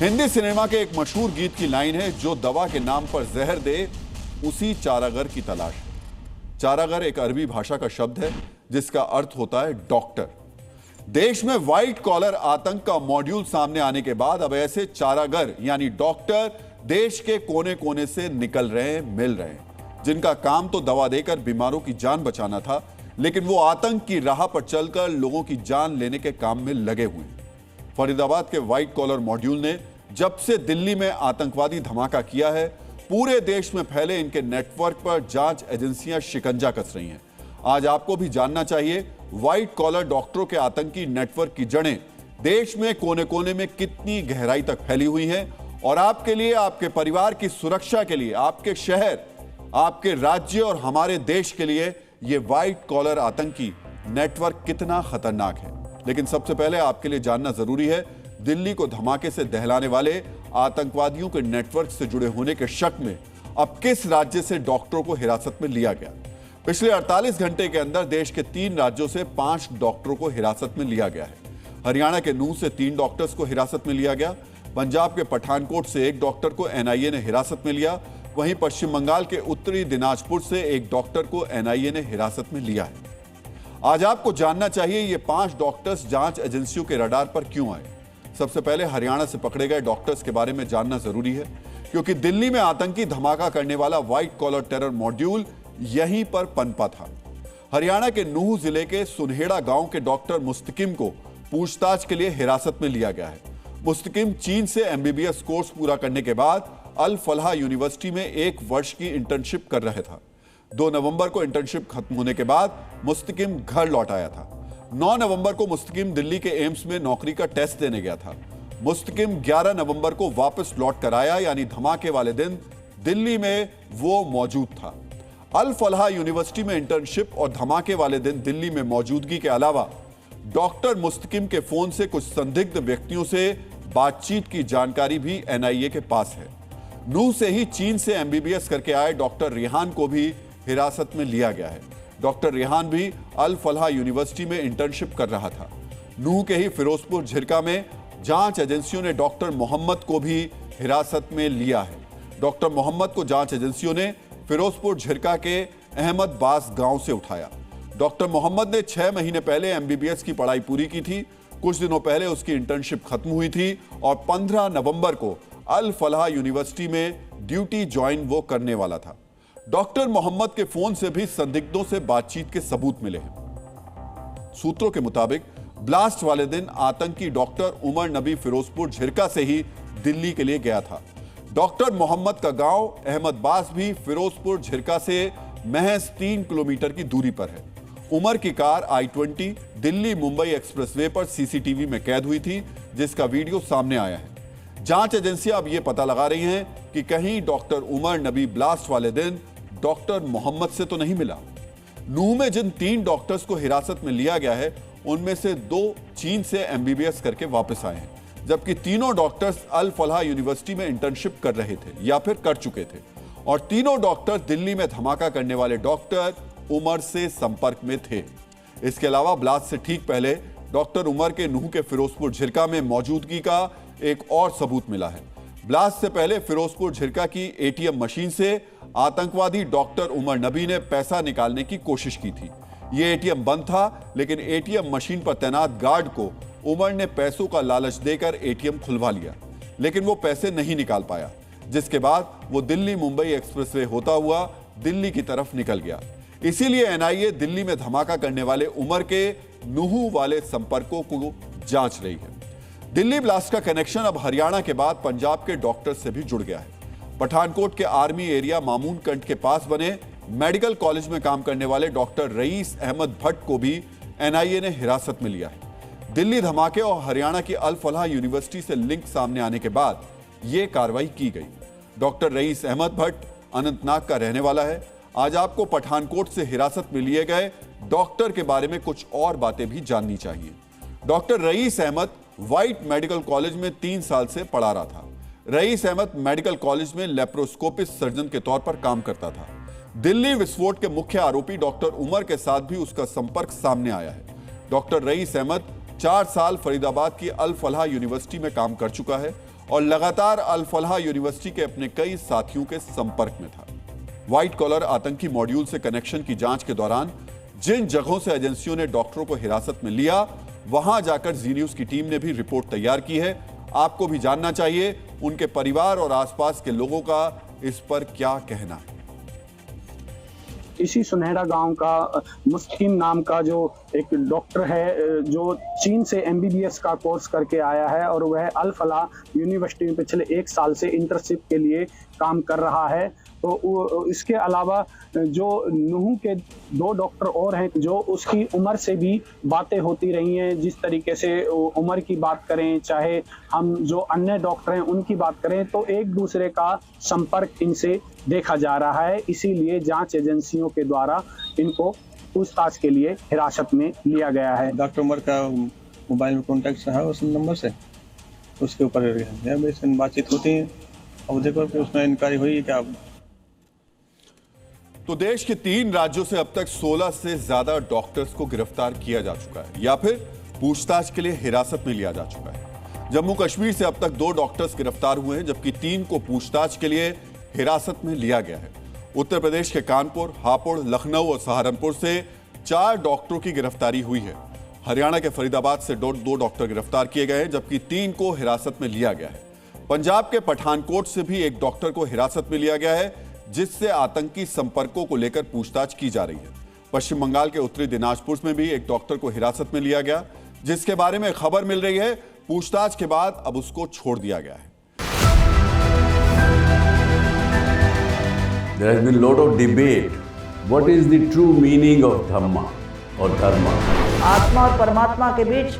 Hindi cinema के एक मशहूर गीत की लाइन है, जो दवा के नाम पर जहर दे उसी चारागर की तलाश है। चारागर एक अरबी भाषा का शब्द है जिसका अर्थ होता है डॉक्टर। देश में व्हाइट कॉलर आतंक का मॉड्यूल सामने आने के बाद अब ऐसे चारागर यानी डॉक्टर देश के कोने कोने से निकल रहे हैं, मिल रहे हैं, जिनका काम तो दवा देकर बीमारों की जान बचाना था, लेकिन वो आतंक की राह पर चलकर लोगों की जान लेने के काम में लगे हुए हैं। फरीदाबाद के व्हाइट कॉलर मॉड्यूल ने जब से दिल्ली में आतंकवादी धमाका किया है, पूरे देश में फैले इनके नेटवर्क पर जांच एजेंसियां शिकंजा कस रही हैं। आज आपको भी जानना चाहिए व्हाइट कॉलर डॉक्टरों के आतंकी नेटवर्क की जड़ें देश में कोने कोने में कितनी गहराई तक फैली हुई हैं, और आपके लिए, आपके परिवार की सुरक्षा के लिए, आपके शहर, आपके राज्य और हमारे देश के लिए यह व्हाइट कॉलर आतंकी नेटवर्क कितना खतरनाक है। लेकिन सबसे पहले आपके लिए जानना जरूरी है, दिल्ली को धमाके से दहलाने वाले आतंकवादियों के नेटवर्क से जुड़े होने के शक में अब किस राज्य से डॉक्टरों को हिरासत में लिया गया। पिछले 48 घंटे के अंदर देश के 3 राज्यों से 5 डॉक्टरों को हिरासत में लिया गया है। हरियाणा के नूंह से 3 डॉक्टर्स को हिरासत में लिया गया। पंजाब के पठानकोट से 1 डॉक्टर को एनआईए ने हिरासत में लिया। वहीं पश्चिम बंगाल के उत्तरी दिनाजपुर से 1 डॉक्टर को एनआईए ने हिरासत में लिया है। आज आपको जानना चाहिए ये 5 डॉक्टर्स जांच एजेंसियों के रडार पर क्यों आए। सबसे पहले हरियाणा से पकड़े गए डॉक्टर्स के बारे में जानना जरूरी है, क्योंकि दिल्ली में आतंकी धमाका करने वाला व्हाइट कॉलर टेरर मॉड्यूल यहीं पर पनपा था। हरियाणा के नूंह जिले के सुनहेड़ा गांव के डॉक्टर मुस्तकिम को पूछताछ के लिए हिरासत में लिया गया है। मुस्तकिम चीन से एमबीबीएस कोर्स पूरा करने के बाद अल फलाह यूनिवर्सिटी में 1 वर्ष की इंटर्नशिप कर रहा था। 2 नवंबर को इंटर्नशिप खत्म होने के बाद मुस्तकिम घर लौट आया था। 9 नवंबर को मुस्तकिम दिल्ली के एम्स में नौकरी का टेस्ट देने गया था। मुस्तकिम 11 नवंबर को वापस लौट कर आया, यानी धमाके वाले दिन दिल्ली में वो मौजूद था। अल फलाह यूनिवर्सिटी में इंटर्नशिप और धमाके वाले दिन दिल्ली में मौजूदगी के अलावा डॉक्टर मुस्तकिम के फोन से कुछ संदिग्ध व्यक्तियों से बातचीत की जानकारी भी एनआईए के पास है। नूंह से ही चीन से एमबीबीएस करके आए डॉक्टर रेहान को भी हिरासत में लिया गया है। डॉक्टर रेहान भी अल फलाह यूनिवर्सिटी में इंटर्नशिप कर रहा था। नूंह के ही फिरोजपुर झिरका में जांच एजेंसियों ने डॉक्टर मोहम्मद को भी हिरासत में लिया है। डॉक्टर मोहम्मद को जांच एजेंसियों ने फिरोजपुर झिरका के अहमदबास गांव से उठाया। डॉक्टर मोहम्मद ने 6 महीने पहले एमबीबीएस की पढ़ाई पूरी की थी। कुछ दिनों पहले उसकी इंटर्नशिप खत्म हुई थी और 15 नवंबर को अल फलाह यूनिवर्सिटी में ड्यूटी ज्वाइन वो करने वाला था। डॉक्टर मोहम्मद के फोन से भी संदिग्धों से बातचीत के सबूत मिले हैं। सूत्रों के मुताबिक ब्लास्ट वाले दिन आतंकी डॉक्टर उमर नबी फिरोजपुर झिरका से ही दिल्ली के लिए गया था। डॉक्टर मोहम्मद का गांव अहमदबास भी फिरोजपुर झिरका से महज 3 किलोमीटर की दूरी पर है। उमर की car I-20 Delhi Mumbai expressway पर सीसीटीवी में कैद हुई थी, जिसका वीडियो सामने आया है। जांच एजेंसियां अब यह पता लगा रही हैं कि कहीं डॉक्टर उमर नबी ब्लास्ट वाले दिन डॉक्टर मोहम्मद से तो नहीं मिला। नूंह में जिन 3 डॉक्टर्स को हिरासत में लिया गया है, उनमें से 2 चीन से एमबीबीएस करके वापस आए हैं, जबकि तीनों डॉक्टर्स अल फलाह यूनिवर्सिटी में इंटर्नशिप कर रहे थे या फिर कर चुके थे, और तीनों डॉक्टर दिल्ली में धमाका करने वाले डॉक्टर उमर से संपर्क में थे। इसके अलावा ब्लास्ट से ठीक पहले डॉक्टर उमर के नूंह के फिरोजपुर झिरका में मौजूदगी का एक और सबूत मिला है। ब्लास्ट से पहले फिरोजपुर झिरका की एटीएम मशीन से आतंकवादी डॉक्टर उमर नबी ने पैसा निकालने की कोशिश की थी। यह एटीएम बंद था, लेकिन एटीएम मशीन पर तैनात गार्ड को उमर ने पैसों का लालच देकर एटीएम खुलवा लिया, लेकिन वो पैसे नहीं निकाल पाया, जिसके बाद वो दिल्ली मुंबई एक्सप्रेसवे होता हुआ दिल्ली की तरफ निकल गया। इसीलिए एनआईए दिल्ली में धमाका करने वाले उमर के नूंह वाले संपर्कों को जांच रही है। दिल्ली ब्लास्ट का कनेक्शन अब हरियाणा के बाद पंजाब के डॉक्टर से भी जुड़ गया है। पठानकोट के आर्मी एरिया मामून कंट के पास बने मेडिकल कॉलेज में काम करने वाले डॉक्टर रईस अहमद भट्ट को भी एनआईए ने हिरासत में लिया है। दिल्ली धमाके और हरियाणा की अल फलाह यूनिवर्सिटी से लिंक सामने आने के बाद यह कार्रवाई की गई। डॉक्टर रईस अहमद भट्ट अनंतनाग का रहने वाला है। आज आपको पठानकोट से हिरासत में लिए गए डॉक्टर के बारे में कुछ और बातें भी जाननी चाहिए। Doctor rice Ahmad white medical college में 3 साल से पढ़ा रहा था। रईस अहमद मेडिकल कॉलेज में लेप्रोस्कोपिस्ट सर्जन के तौर पर काम करता था। दिल्ली विस्फोट के मुख्य आरोपी डॉक्टर उमर के साथ भी उसका संपर्क सामने आया है। डॉक्टर रईस अहमद 4 साल फरीदाबाद की अल फलाह यूनिवर्सिटी में काम कर चुका है और लगातार अल फलाह यूनिवर्सिटी के अपने कई साथियों के संपर्क में था। व्हाइट कॉलर आतंकी मॉड्यूल से कनेक्शन की जांच के दौरान जिन जगहों से एजेंसियों ने डॉक्टरों को हिरासत में लिया, वहां जाकर जी न्यूज की टीम ने भी रिपोर्ट तैयार की है। आपको भी जानना चाहिए उनके परिवार और आसपास के लोगों का इस पर क्या कहना है। इसी सुनहरा गांव का मुस्किन नाम का जो एक डॉक्टर है, जो चीन से MBBS का कोर्स करके आया है और वह अल फलाह यूनिवर्सिटी में पिछले 1 साल से इंटर्नशिप के लिए काम कर रहा है। तो इसके अलावा जो नूह के 2 डॉक्टर और हैं, जो उसकी उम्र से भी बातें होती रही हैं। जिस तरीके से उम्र की बात करें, चाहे हम जो अन्य डॉक्टर हैं उनकी बात करें, तो एक दूसरे का संपर्क इनसे देखा जा रहा है। इसीलिए जांच एजेंसियों के द्वारा इनको पूछताछ के लिए हिरासत में लिया गया है। डॉक्टर उमर का मोबाइल में कॉन्टैक्ट रहा उस नंबर से, उसके ऊपर बातचीत होती है। अब देखो कि उसमें इंक्वायरी हुई क्या। तो देश के 3 राज्यों से अब तक 16 से ज्यादा डॉक्टर्स को गिरफ्तार किया जा चुका है या फिर पूछताछ के लिए हिरासत में लिया जा चुका है। जम्मू कश्मीर से अब तक 2 डॉक्टर्स गिरफ्तार हुए हैं, जबकि 3 को पूछताछ के लिए हिरासत में लिया गया है। उत्तर प्रदेश के कानपुर, हापुड़, लखनऊ और सहारनपुर से 4 डॉक्टरों की गिरफ्तारी हुई है। हरियाणा के फरीदाबाद से 2 डॉक्टर गिरफ्तार किए गए हैं, जबकि 3 को हिरासत में लिया गया है। पंजाब के पठानकोट से भी एक डॉक्टर को हिरासत में लिया गया है, जिससे आतंकी संपर्कों को लेकर पूछताछ की जा रही है। पश्चिम बंगाल के उत्तरी दिनाजपुर में भी एक डॉक्टर को हिरासत में लिया गया, जिसके बारे में खबर मिल रही है। पूछताछ के बाद अब उसको छोड़ दिया गया है। There has been a lot of debate. What is the true meaning of Dhamma or Dharma? आत्मा और परमात्मा के बीच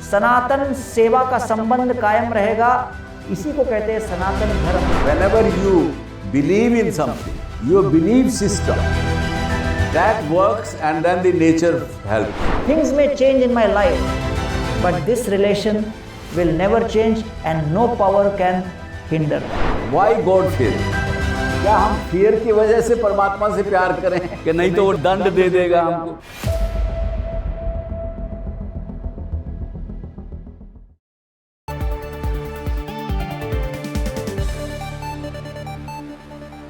सनातन सेवा का संबंध कायम रहेगा, इसी को कहते हैं सनातन धर्म। Whenever you believe in something, your belief system that works, and then the nature helps. Things may change in my life, but this relation will never change and no power can hinder that. Why God fear? क्या हम fear की वजह से परमात्मा से प्यार करें कि नहीं तो वो दंड दे देगा हमको?